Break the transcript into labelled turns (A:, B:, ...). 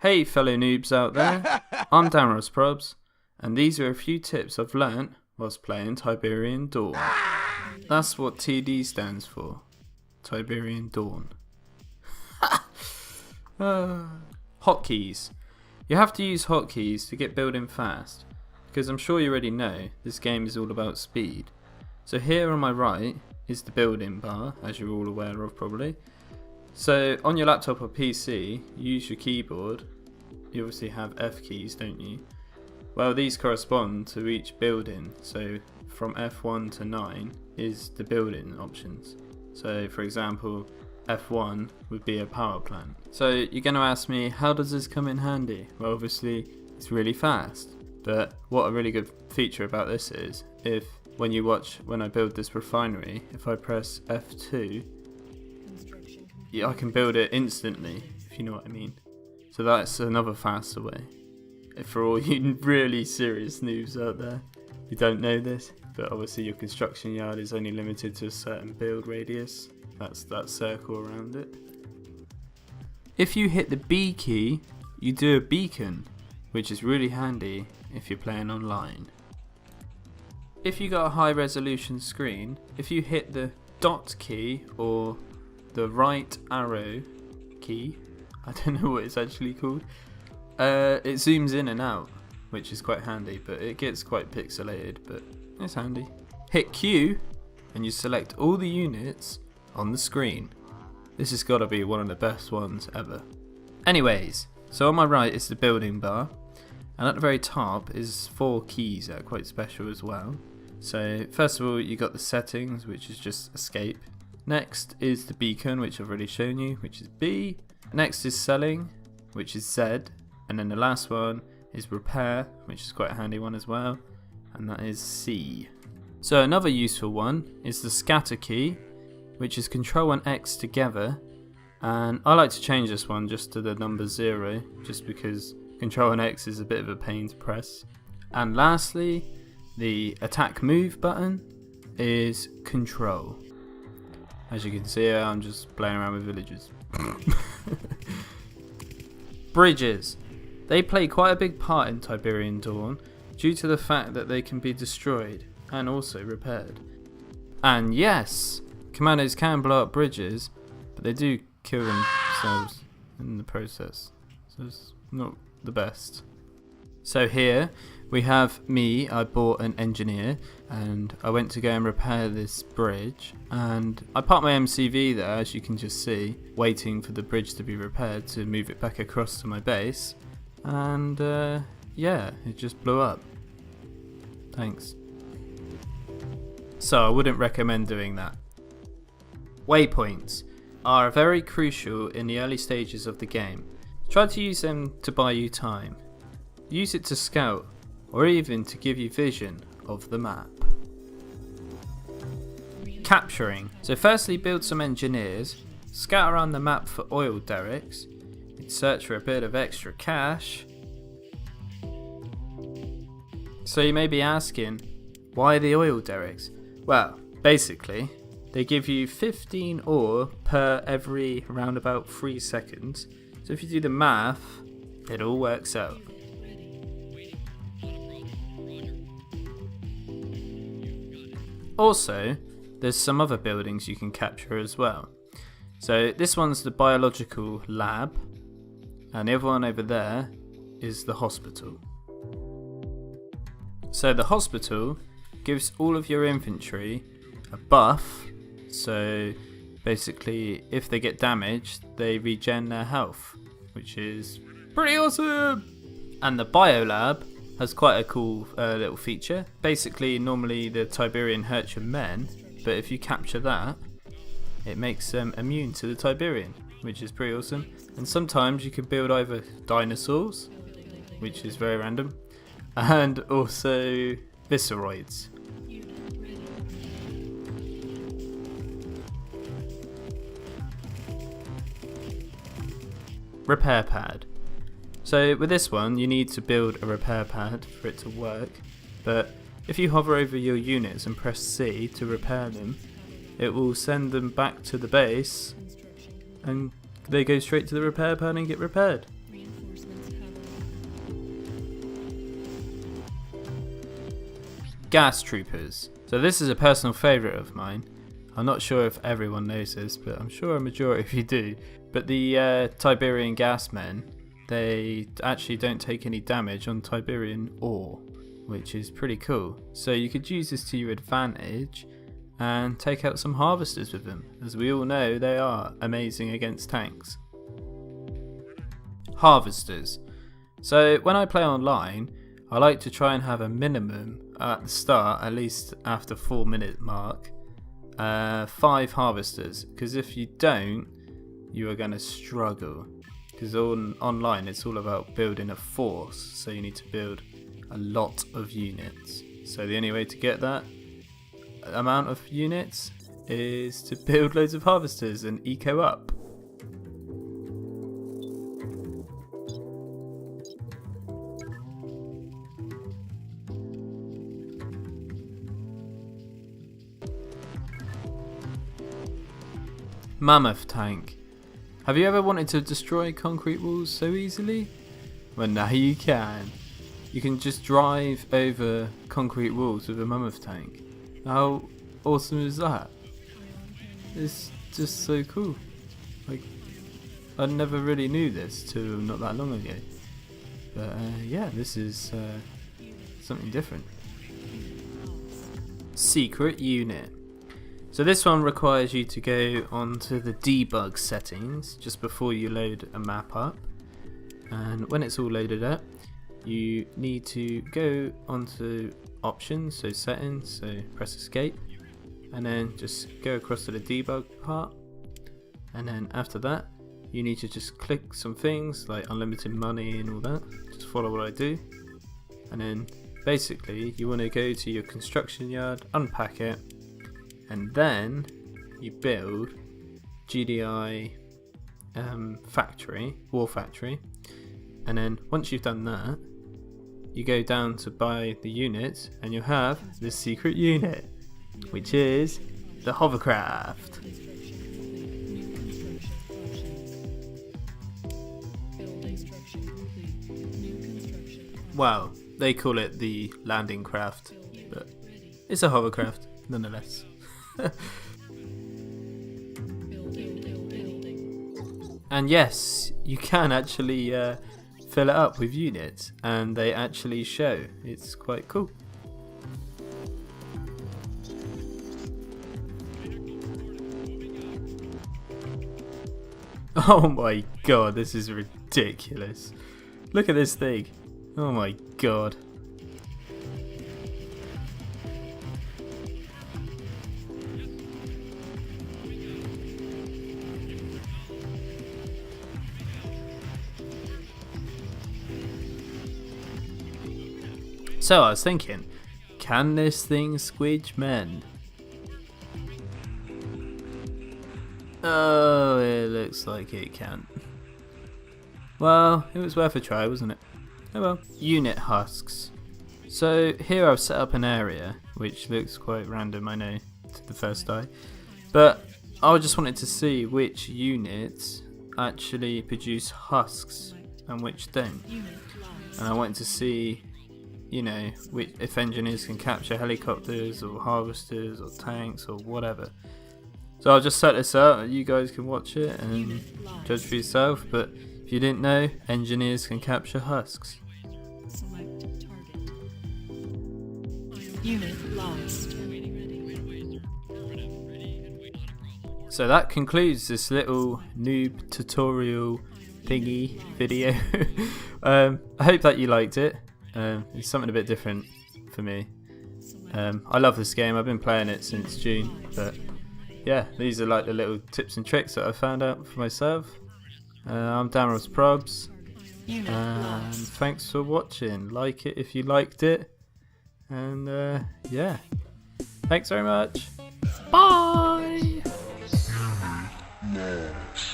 A: Hey fellow noobs out there, I'm DanRobzProbz, and these are a few tips I've learnt whilst playing Tiberian Dawn. That's what TD stands for, Tiberian Dawn. Hotkeys. You have to use hotkeys to get building fast, because I'm sure you already know this game is all about speed. So here on my right is the building bar, as you're all aware of probably. So on your laptop or PC, you use your keyboard. You obviously have F keys, don't you? Well, these correspond to each building. So from F1 to 9 is the building options. So for example, F1 would be a power plant. So you're going to ask me, how does this come in handy? Well, obviously it's really fast. But what a really good feature about this is, when I build this refinery, if I press F2, I can build it instantly, if you know what I mean. So that's another faster way. For all you really serious noobs out there who don't know this, but obviously your construction yard is only limited to a certain build radius. That's that circle around it. If you hit the B key, you do a beacon, which is really handy if you're playing online. If you got a high resolution screen, if you hit the dot key or the right arrow key, I don't know what it's actually called, it zooms in and out, which is quite handy, but it gets quite pixelated, but it's handy. Hit Q and you select all the units on the screen. This has got to be one of the best ones ever. Anyways, so on my right is the building bar, and at the very top is 4 keys that are quite special as well. So first of all, you got the settings, which is just escape. Next is the beacon, which I've already shown you, which is B. Next is selling, which is Z. And then the last one is repair, which is quite a handy one as well, and that is C. So another useful one is the scatter key, which is Control and X together. And I like to change this one just to the number 0, just because Control and X is a bit of a pain to press. And lastly, the attack move button is Control. As you can see here, I'm just playing around with villagers. Bridges. They play quite a big part in Tiberian Dawn due to the fact that they can be destroyed and also repaired. And yes, commandos can blow up bridges, but they do kill themselves in the process. So it's not the best. So here we have me. I bought an engineer and I went to go and repair this bridge, and I parked my MCV there, as you can just see, waiting for the bridge to be repaired to move it back across to my base, and yeah, it just blew up. Thanks. So I wouldn't recommend doing that. Waypoints are very crucial in the early stages of the game. Try to use them to buy you time. Use it to scout, or even to give you vision of the map. Capturing. So firstly, build some engineers, scout around the map for oil derricks, search for a bit of extra cash. So you may be asking, why the oil derricks? Well, basically, they give you 15 ore per every round about 3 seconds. So if you do the math, it all works out. Also, there's some other buildings you can capture as well. So this one's the biological lab, and the other one over there is the hospital. So the hospital gives all of your infantry a buff, so basically if they get damaged they regen their health, which is pretty awesome. And the biolab has quite a cool little feature. Basically, normally the Tiberian hurt your men, but if you capture that, it makes them immune to the Tiberian, which is pretty awesome. And sometimes you can build either dinosaurs, which is very random, and also visceroids. Repair pad. So with this one, you need to build a repair pad for it to work, but if you hover over your units and press C to repair them, it will send them back to the base and they go straight to the repair pad and get repaired. gas troopers. So this is a personal favourite of mine. I'm not sure if everyone knows this, but I'm sure a majority of you do. But the Tiberian gas men, they actually don't take any damage on Tiberian ore, which is pretty cool. So you could use this to your advantage and take out some harvesters with them. As we all know, they are amazing against tanks. Harvesters. So when I play online, I like to try and have a minimum at the start, at least after 4-minute mark, 5 harvesters, because if you don't, you are going to struggle. Because online it's all about building a force, so you need to build a lot of units. So the only way to get that amount of units is to build loads of harvesters and eco up. Mammoth Tank. Have you ever wanted to destroy concrete walls so easily? Well, now you can. You can just drive over concrete walls with a Mammoth Tank. How awesome is that? It's just so cool. Like, I never really knew this till not that long ago. But yeah, this is something different. Secret unit. So this one requires you to go onto the debug settings just before you load a map up, and when it's all loaded up you need to go onto options, so settings, so press escape, and then just go across to the debug part, and then after that you need to just click some things like unlimited money and all that. Just follow what I do, and then basically you want to go to your construction yard, unpack it, and then you build GDI war factory, and then once you've done that you go down to buy the units and you have this secret unit, which is the Hovercraft. Well, they call it the landing craft, but it's a hovercraft nonetheless. And yes, you can actually fill it up with units, and they actually show. It's quite cool. Oh my god, this is ridiculous. Look at this thing. Oh my god. So I was thinking, can this thing squidge men? Oh, it looks like it can. Well, it was worth a try, wasn't it? Oh well. Unit husks. So here I've set up an area, which looks quite random, I know, to the first eye. But I just wanted to see which units actually produce husks and which don't. And I wanted to see, you know, if engineers can capture helicopters or harvesters or tanks or whatever. So I'll just set this up, you guys can watch it and judge for yourself, but if you didn't know, engineers can capture husks.
B: Select target. Unit lost.
A: So that concludes this little noob tutorial thingy video. I hope that you liked it. It's something a bit different for me. I love this game, I've been playing it since June, but yeah, these are like the little tips and tricks that I found out for myself. I'm DanRobzProbz, and thanks for watching. Like it if you liked it, and yeah, thanks very much. Bye.
C: Noobs.